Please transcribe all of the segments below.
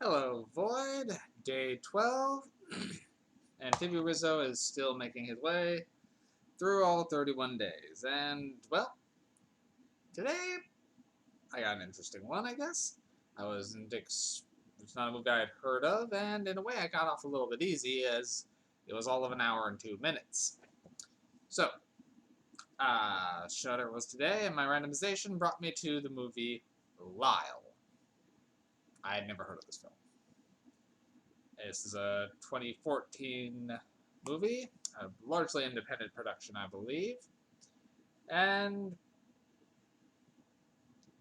Hello, Void. Day 12. And Tibby Rizzo is still making his way through all 31 days. And, well, today I got an interesting one, I guess. I was in Dick's. It's not a movie I had heard of, and in a way I got off a little bit easy as it was all of an hour and 2 minutes. So, Shudder was today, and my randomization brought me to the movie Lyle. I had never heard of this film. This is a 2014 movie, a largely independent production, I believe. And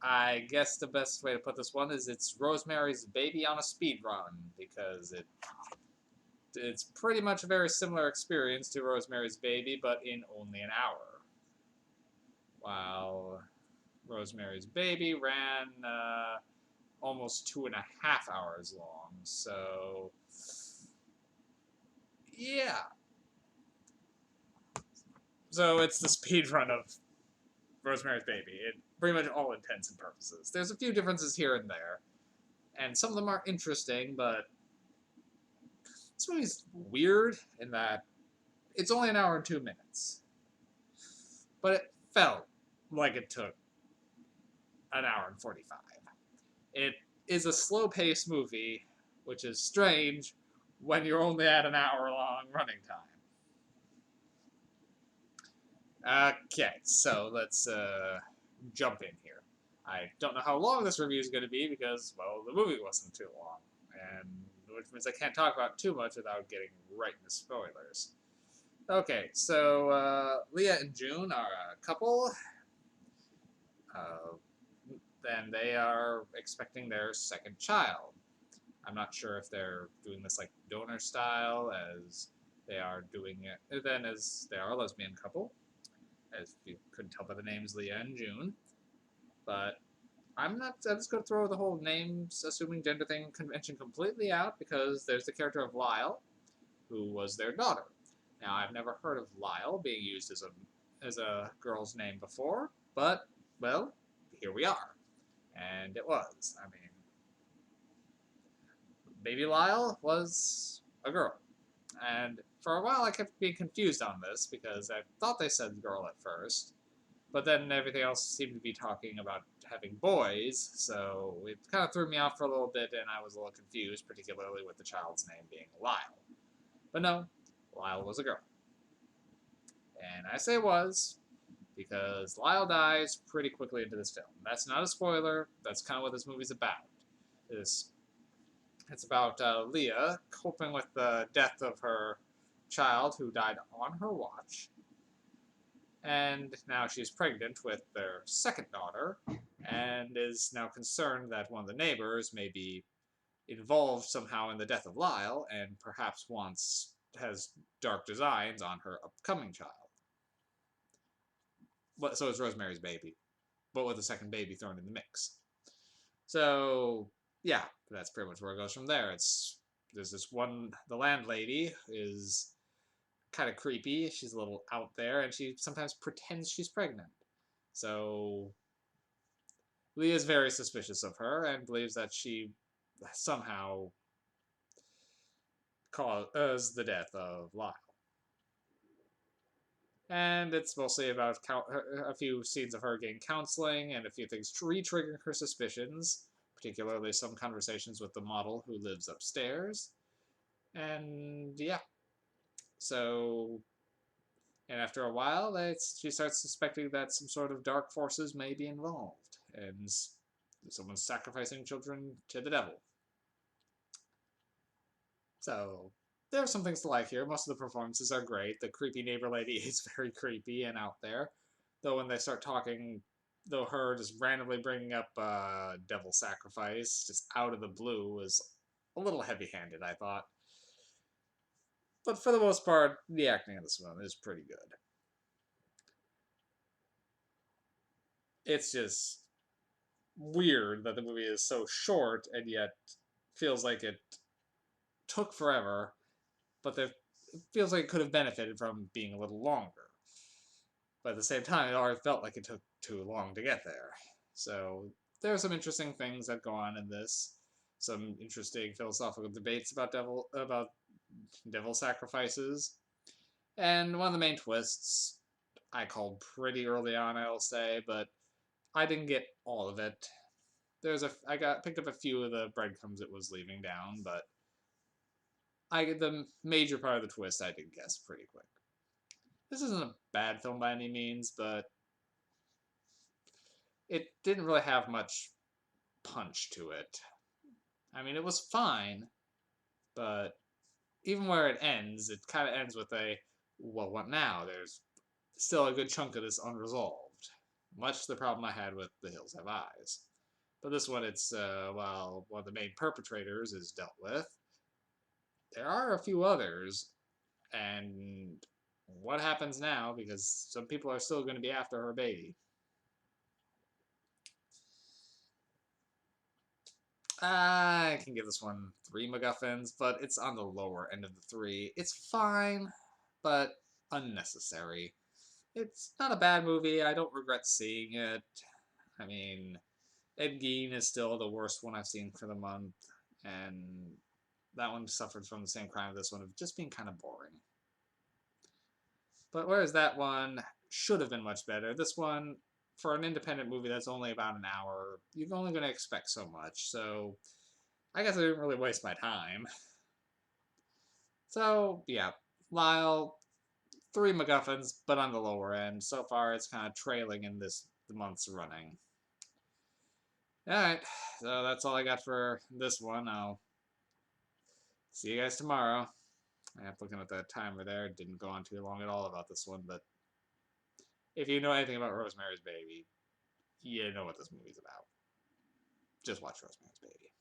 I guess the best way to put this one is it's Rosemary's Baby on a speed run, because it's pretty much a very similar experience to Rosemary's Baby, but in only an hour. While Rosemary's Baby ran almost 2.5 hours long. So, yeah. So it's the speed run of Rosemary's Baby, in pretty much all intents and purposes. There's a few differences here and there, and some of them are interesting, but this movie's weird in that it's only an hour and 2 minutes. But it felt like it took an hour and 45. It is a slow-paced movie, which is strange when you're only at an hour-long running time. Okay, so let's jump in here. I don't know how long this review is going to be because, well, the movie wasn't too long, and which means I can't talk about too much without getting right into spoilers. Okay, so Leah and June are a couple. Uh, then they are expecting their second child. I'm not sure if they're doing this like donor style, as they are doing it. Then as they are a lesbian couple, as you couldn't tell by the names Leah and June. But I'm just going to throw the whole names, assuming gender thing convention completely out because there's the character of Lyle, who was their daughter. Now, I've never heard of Lyle being used as a girl's name before, but, well, here we are. And it was. I mean, baby Lyle was a girl. And for a while I kept being confused on this because I thought they said girl at first, but then everything else seemed to be talking about having boys, so it kind of threw me off for a little bit and I was a little confused, particularly with the child's name being Lyle. But no, Lyle was a girl. And I say was because Lyle dies pretty quickly into this film. That's not a spoiler, that's kind of what this movie's about. It's about Leah coping with the death of her child who died on her watch. And now she's pregnant with their second daughter and is now concerned that one of the neighbors may be involved somehow in the death of Lyle and perhaps has dark designs on her upcoming child. So it's Rosemary's Baby, but with a second baby thrown in the mix. So, yeah, that's pretty much where it goes from there. There's this one, the landlady is kind of creepy. She's a little out there, and she sometimes pretends she's pregnant. So Leah's very suspicious of her and believes that she somehow caused the death of Lyle. And it's mostly about a few scenes of her getting counseling and a few things re-triggering her suspicions, particularly some conversations with the model who lives upstairs. And yeah, so and after a while, she starts suspecting that some sort of dark forces may be involved, and someone's sacrificing children to the devil. So there are some things to like here. Most of the performances are great. The creepy neighbor lady is very creepy and out there. Though when they start talking, though her just randomly bringing up devil sacrifice just out of the blue was a little heavy-handed, I thought. But for the most part, the acting in this one is pretty good. It's just weird that the movie is so short and yet feels like it took forever, but it feels like it could have benefited from being a little longer. But at the same time, it already felt like it took too long to get there. So there are some interesting things that go on in this. some interesting philosophical debates about devil sacrifices. And one of the main twists I called pretty early on, I will say, but I didn't get all of it. I got picked up a few of the breadcrumbs it was leaving down, but the major part of the twist I did guess pretty quick. This isn't a bad film by any means, but it didn't really have much punch to it. I mean, it was fine, but even where it ends, it kind of ends with a, well, what now? There's still a good chunk of this unresolved. Much the problem I had with The Hills Have Eyes. But this one, it's, while one of the main perpetrators is dealt with, there are a few others, and what happens now? Because some people are still going to be after her baby. I can give this one 3 MacGuffins, but it's on the lower end of the 3. It's fine, but unnecessary. It's not a bad movie. I don't regret seeing it. I mean, Ed Gein is still the worst one I've seen for the month, and that one suffered from the same crime as this one of just being kind of boring. But whereas that one should have been much better, this one, for an independent movie that's only about an hour, you're only going to expect so much. So I guess I didn't really waste my time. So yeah, Lyle, 3 MacGuffins, but on the lower end. So far, it's kind of trailing in the month's running. All right, so that's all I got for this one. I'll see you guys tomorrow. I'm looking at the timer there. It didn't go on too long at all about this one, but if you know anything about Rosemary's Baby, you know what this movie's about. Just watch Rosemary's Baby.